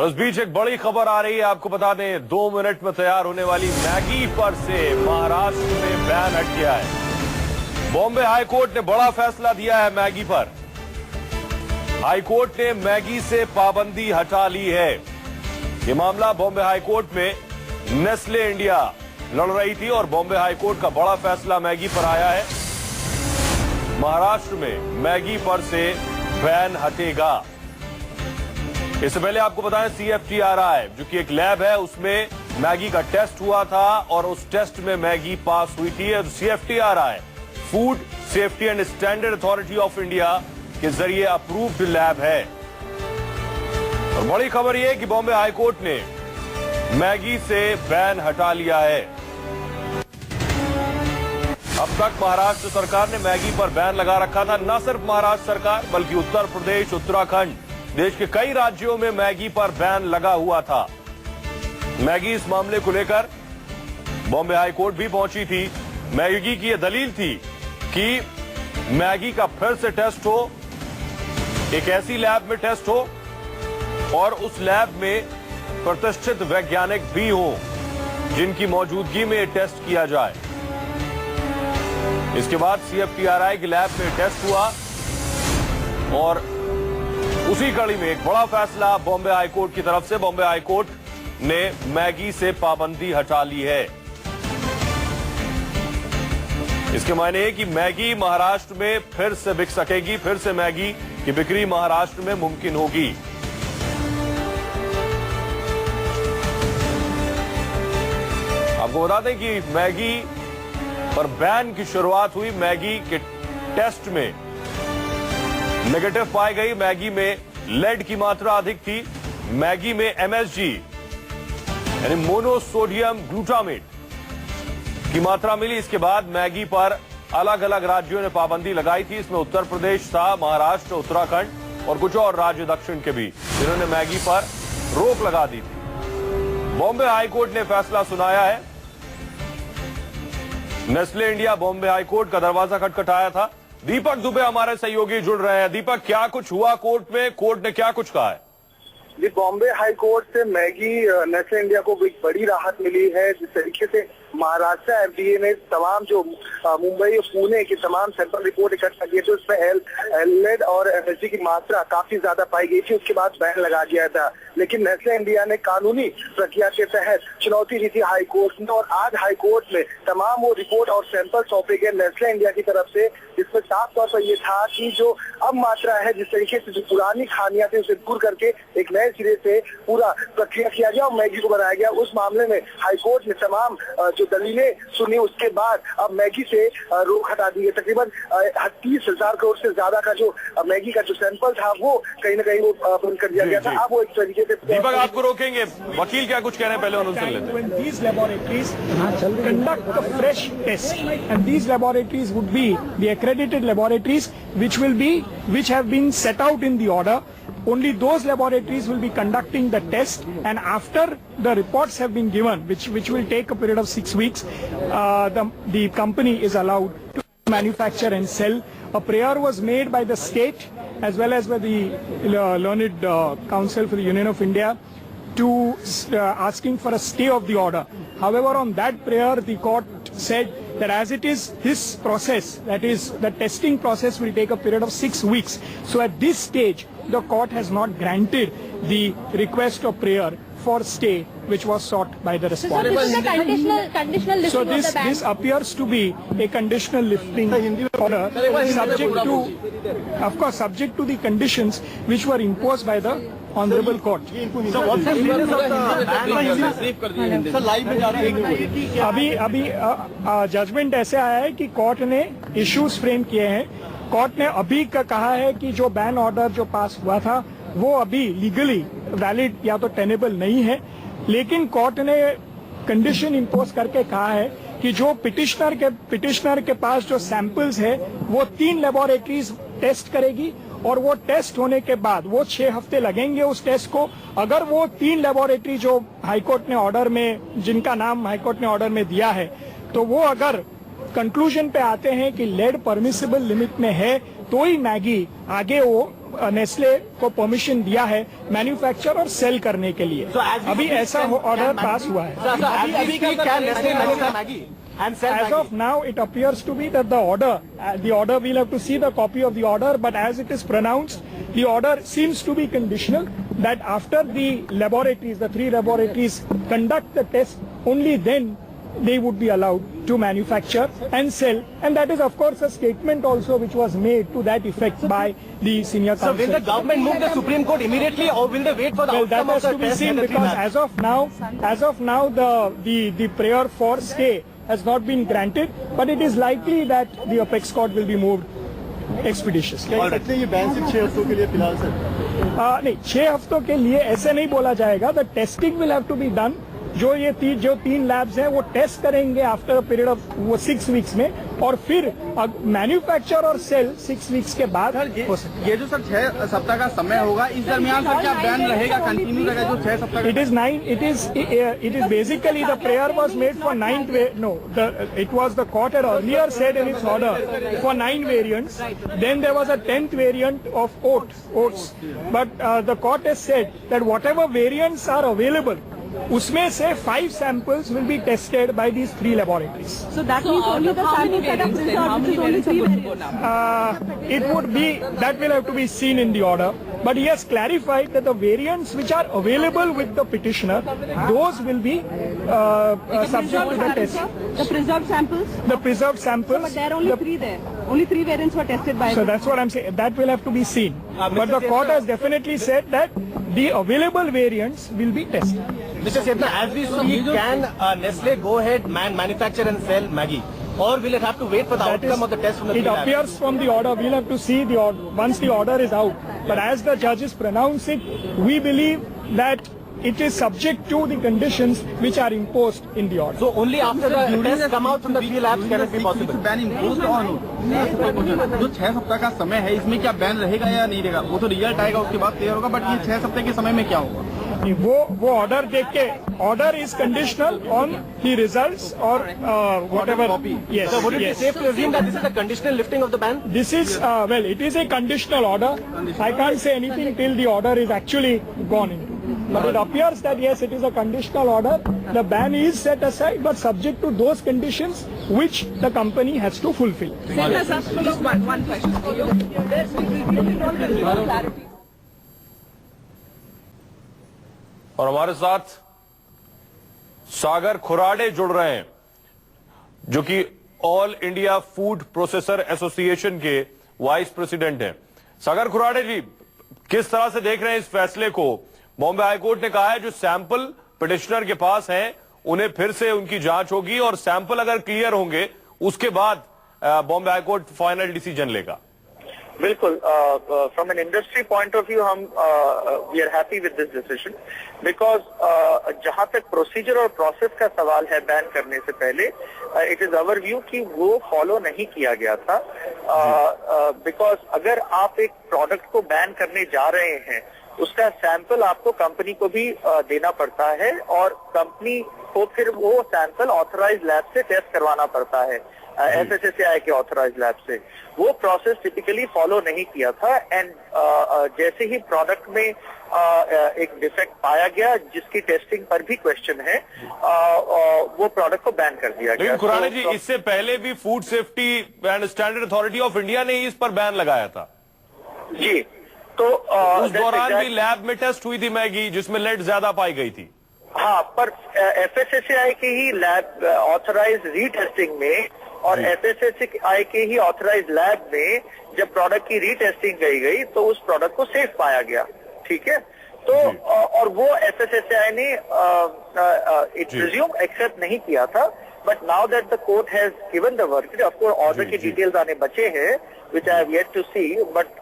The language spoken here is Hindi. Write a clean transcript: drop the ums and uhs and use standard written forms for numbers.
और उस बीच एक बड़ी खबर आ रही है, आपको बता दें 2 मिनट में तैयार होने वाली मैगी पर से महाराष्ट्र में बैन हट गया है। बॉम्बे हाईकोर्ट ने बड़ा फैसला दिया है मैगी पर। हाईकोर्ट ने मैगी से पाबंदी हटा ली है। यह मामला बॉम्बे हाईकोर्ट में नेस्ले इंडिया लड़ रही थी और बॉम्बे हाईकोर्ट का बड़ा फैसला मैगी पर आया है। महाराष्ट्र में मैगी पर से बैन हटेगा। इससे पहले आपको बताएं CFTRI जो कि एक लैब है, उसमें मैगी का टेस्ट हुआ था और उस टेस्ट में मैगी पास हुई थी। CFTRI food safety and standard authority of India के जरिए अप्रूव्ड लैब है। और बड़ी खबर यह कि बॉम्बे हाईकोर्ट ने मैगी से बैन हटा लिया है। अब तक महाराष्ट्र सरकार ने मैगी पर बैन लगा रखा था। न सिर्फ महाराष्ट्र सरकार बल्कि उत्तर प्रदेश, उत्तराखंड, देश के कई राज्यों में मैगी पर बैन लगा हुआ था। मैगी इस मामले को लेकर बॉम्बे हाईकोर्ट भी पहुंची थी। मैगी की यह दलील थी कि मैगी का फिर से टेस्ट हो, एक ऐसी लैब में टेस्ट हो और उस लैब में प्रतिष्ठित वैज्ञानिक भी हो जिनकी मौजूदगी में टेस्ट किया जाए। इसके बाद CFTRI की लैब में टेस्ट हुआ और उसी कड़ी में एक बड़ा फैसला बॉम्बे हाईकोर्ट की तरफ से। बॉम्बे हाईकोर्ट ने मैगी से पाबंदी हटा ली है। इसके मायने है कि मैगी महाराष्ट्र में फिर से बिक सकेगी, फिर से मैगी की बिक्री महाराष्ट्र में मुमकिन होगी। आपको बता दें कि मैगी पर बैन की शुरुआत हुई। मैगी के टेस्ट में नेगेटिव पाई गई। मैगी में लेड की मात्रा अधिक थी। मैगी में MSG यानी मोनोसोडियम ग्लूटामेट की मात्रा मिली। इसके बाद मैगी पर अलग अलग राज्यों ने पाबंदी लगाई थी। इसमें उत्तर प्रदेश था, महाराष्ट्र, उत्तराखंड और कुछ और राज्य दक्षिण के भी, जिन्होंने मैगी पर रोक लगा दी थी। बॉम्बे हाईकोर्ट ने फैसला सुनाया है। नेस्ले इंडिया बॉम्बे हाईकोर्ट का दरवाजा खटखटाया था। दीपक दुबे हमारे सहयोगी जुड़ रहे हैं। दीपक, क्या कुछ हुआ कोर्ट में? कोर्ट ने क्या कुछ कहा है? जी, बॉम्बे हाईकोर्ट से मैगी नेस्ले इंडिया को एक बड़ी राहत मिली है। जिस तरीके से महाराष्ट्र FDA ने तमाम जो मुंबई और पुणे की तमाम सैंपल रिपोर्ट इकट्ठा किए थे, उसमें लेड और MSG की मात्रा काफी ज्यादा पाई गई थी। उसके बाद बैन लगा दिया था। लेकिन नेस्ले इंडिया ने कानूनी प्रक्रिया के तहत चुनौती दी थी हाईकोर्ट में और आज हाईकोर्ट में तमाम वो रिपोर्ट और सैंपल सौंपे गए नेस्ले इंडिया की तरफ से, जिसमें साफ तौर पर यह था कि जो अब मात्रा है, जिस तरीके से जो पुरानी खामियां थी उसे दूर करके एक नए सिरे से पूरा प्रक्रिया किया गया और मैगी को बनाया गया। उस मामले में हाईकोर्ट ने तमाम जो दलीलें सुनी, उसके बाद अब मैगी से रोक हटा दी है। तकरीबन 30,000 करोड़ से ज्यादा का जो मैगी का जो सैंपल था वो कहीं ना कहीं वो बंद कर दिया गया था। अब वो एक तरीके से दीपक, आपको रोकेंगे, वकील क्या कुछ कह रहे हैं पहले उन्होंने सुन लेते हैं। These laboratories conduct a fresh test, and these laboratories would be the accredited laboratories which have been set out in the order. Only those laboratories will be conducting the test, and after the reports have been given, which will take a period of 6 weeks, the company is allowed to manufacture and sell. A prayer was made by the state as well as by the Learned Council for the Union of India to asking for a stay of the order. However, on that prayer, the court said that as it is this process, that is the testing process, will take a period of 6 weeks. So at this stage, the court has not granted the request of prayer for stay which was sought by the respondent. So this is a conditional lifting So of the ban. this appears to be a conditional lifting order, subject to, of course, subject to the conditions which were imposed by the Honorable Court. अभी जजमेंट ऐसे आया है कि कोर्ट ने इश्यूज फ्रेम किए हैं। कोर्ट ने अभी का कहा है कि जो बैन ऑर्डर जो पास हुआ था वो अभी लीगली वैलिड या तो टेनेबल नहीं है, लेकिन कोर्ट ने कंडीशन इम्पोज करके कहा है कि जो पिटिशनर के पास जो सैंपल्स है वो 3 लेबोरेटरीज टेस्ट करेगी और वो टेस्ट होने के बाद वो 6 हफ्ते लगेंगे उस टेस्ट को। अगर वो 3 लेबोरेटरी जो हाईकोर्ट ने ऑर्डर में, जिनका नाम हाईकोर्ट ने ऑर्डर में दिया है, तो वो अगर कंक्लूजन पे आते हैं कि लेड परमिसिबल लिमिट में है, तो ही मैगी आगे वो नेस्ले को परमिशन दिया है मैन्युफैक्चर और सेल करने के लिए। अभी ऐसा ऑर्डर पास हुआ है। As of now, it appears to be that the order we'll have to see the copy of the order, but as it is pronounced, the order seems to be conditional that after the laboratories, the 3 laboratories conduct the test, only then they would be allowed to manufacture and sell. And that is of course a statement also which was made to that effect by the senior counsel. So will the government move the Supreme Court immediately, or will they wait for the outcome of the test? Well, that has to be seen, because as of now the prayer for stay has not been granted, but it is likely that the apex court will be moved expeditiously. ये बैन सिर्फ 6 हफ्तों के लिए फिलहाल सर? नहीं, 6 हफ्तों के लिए ऐसे नहीं बोला जाएगा। The testing will have to be done. जो 3 लैब्स हैं वो टेस्ट करेंगे after a period of 6 weeks में, और फिर मैन्युफैक्चर और सेल 6 वीक्स के बाद हो सकता है। ये जो सर 6 सप्ताह का समय होगा, इस दरमियान सर क्या बैन रहेगा, कंटिन्यू रहेगा जो 6 सप्ताह? It is basically the prayer was made for 9 the court had earlier said in its order for 9 variants. Then there was a 10th variant of oats, but the court has said that whatever variants are available, उसमें से 5 samples will be tested by these 3 laboratories. So that means only the samples that are preserved, which is only 3 variants. It would be, that will have to be seen in the order. But he has clarified that the variants which are available with the petitioner, those will be subject to the test. The preserved samples? The preserved samples. But there are only 3 there. Only 3 variants were tested by. So that's what I'm saying. That will have to be seen. But the court has definitely said that the available variants will be tested. Mr. Setna, as we speak, can Nestle go ahead manufacture and sell Maggi, or will it have to wait for the outcome of the test from the It appears from the order. We'll have to see the order once the order is out. But as the judges pronounce it, we believe that it is subject to the conditions which are imposed in the order. So only after the tests come out from the 3 labs can it be possible? Ban impose on जो 6 सप्ताह का समय है, इसमें क्या बैन रहेगा या नहीं रहेगा, वो तो रिजल्ट आएगा उसके बाद क्लियर होगा। बट ये 6 सप्ताह के समय में क्या होगा? वो ऑर्डर देख के, order is conditional on the results और whatever. Yes. So would it be safe to assume that this is a conditional lifting of the ban? This is it is a conditional order. I can't say anything till the order is actually gone into. But it appears that yes, it is a conditional order. The ban is set aside, but subject to those conditions which the company has to fulfill. Just one question for you. Clarity. और हमारे साथ सागर खुराडे जुड़ रहे हैं, जो कि all India food processor association के वाइस प्रेसिडेंट हैं। सागर खुराडे जी, किस तरह से देख रहे हैं इस फैसले को? बॉम्बे हाईकोर्ट ने कहा है जो सैंपल पिटिशनर के पास हैं उन्हें फिर से उनकी जांच होगी, और सैंपल अगर क्लियर होंगे उसके बाद बॉम्बे हाईकोर्ट फाइनल डिसीजन लेगा। बिल्कुल, from an industry point of view हम we are happy with this decision, because जहां तक प्रोसीजर और प्रोसेस का सवाल है बैन करने से पहले, इट इज अवर व्यू कि वो फॉलो नहीं किया गया था। बिकॉज अगर आप एक प्रोडक्ट को बैन करने जा रहे हैं, उसका सैंपल आपको कंपनी को भी देना पड़ता है, और कंपनी को फिर वो सैंपल ऑथराइज लैब से टेस्ट करवाना पड़ता है, FSSAI के ऑथराइज लैब से। वो प्रोसेस टिपिकली फॉलो नहीं किया था, एंड जैसे ही प्रोडक्ट में एक डिफेक्ट पाया गया जिसकी टेस्टिंग पर भी क्वेश्चन है, वो प्रोडक्ट को बैन कर दिया गया। लेकिन खुराडे जी, इससे पहले भी food safety and standard authority of India ने इस पर बैन लगाया था जी। तो उस दौरान भी लैब में टेस्ट हुई थी मैगी, जिसमें लेड ज्यादा पाई गई थी। हाँ, पर FSSAI के ही लैब ऑथराइज रीटेस्टिंग में और FSSAI के ही ऑथराइज लैब में जब प्रोडक्ट की रीटेस्टिंग गई तो उस प्रोडक्ट को सेफ पाया गया। ठीक है, तो और वो FSSAI ने इट प्रिज्यूम एक्सेप्ट नहीं किया था, but now that the court has given the verdict, of course order की डिटेल्स आने बचे हैं, which I have yet to see, but